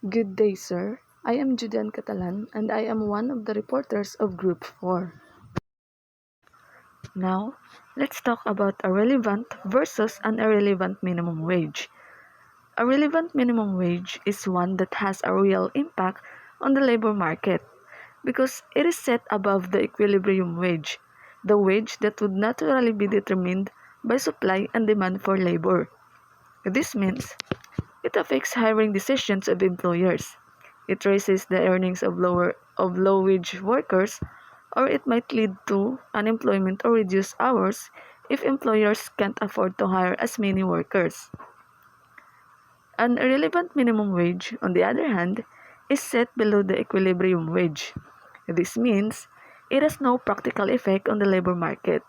Good day, sir. I am Julian Catalan and I am one of the reporters of Group 4. Now, let's talk about a relevant versus an irrelevant minimum wage. A relevant minimum wage is one that has a real impact on the labor market because it is set above the equilibrium wage, the wage that would naturally be determined by supply and demand for labor. This means it affects hiring decisions of employers. It raises the earnings of low-wage workers, or it might lead to unemployment or reduced hours if employers can't afford to hire as many workers. An irrelevant minimum wage, on the other hand, is set below the equilibrium wage. This means it has no practical effect on the labor market.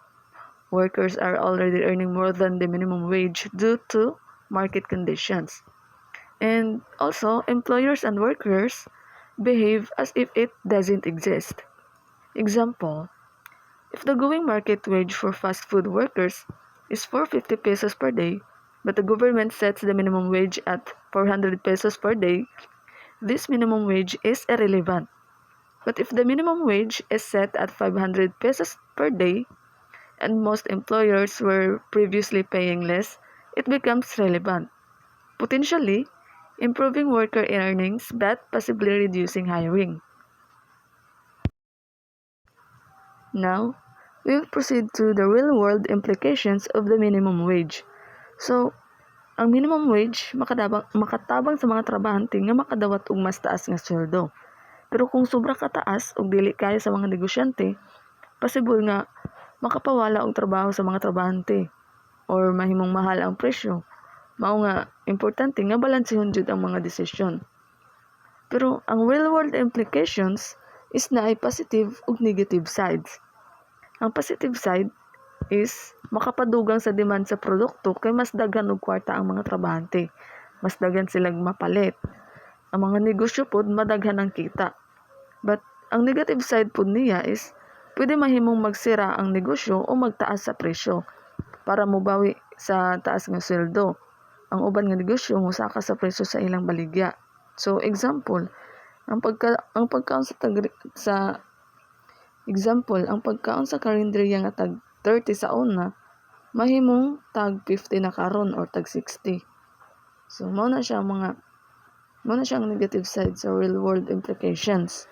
Workers are already earning more than the minimum wage due to market conditions. And also, employers and workers behave as if it doesn't exist. Example, if the going market wage for fast food workers is 450 pesos per day, but the government sets the minimum wage at 400 pesos per day, this minimum wage is irrelevant. But if the minimum wage is set at 500 pesos per day, and most employers were previously paying less, it becomes relevant. Potentially, improving worker earnings but possibly reducing hiring. Now, we will proceed to the real-world implications of the minimum wage. So, ang minimum wage makatabang sa mga trabahante nga makadawat og mas taas nga sweldo. Pero kung sobra kataas og dili kaya sa mga negosyante, possible nga makapawala og trabaho sa mga trabahante or mahimong mahal ang presyo. Mao nga importante nga balansehon jud ang mga desisyon. Pero ang real-world implications is na ay positive ug negative sides. Ang positive side is makapadugang sa demand sa produkto kay mas daghan og kwarta ang mga trabahante. Mas daghan silang mapalit. Ang mga negosyo pod madaghan ang kita. But ang negative side pod niya is pwede mahimong magsira ang negosyo o magtaas sa presyo para mobawi sa taas nga sweldo. Ang uban nga negosyo mosaka sa presyo sa ilang baligya. So example, ang pagkaon sa karinderya nga tag 30 sa una, mahimong tag 50 na karon or tag 60. So mao na siya ang negative side sa real world implications.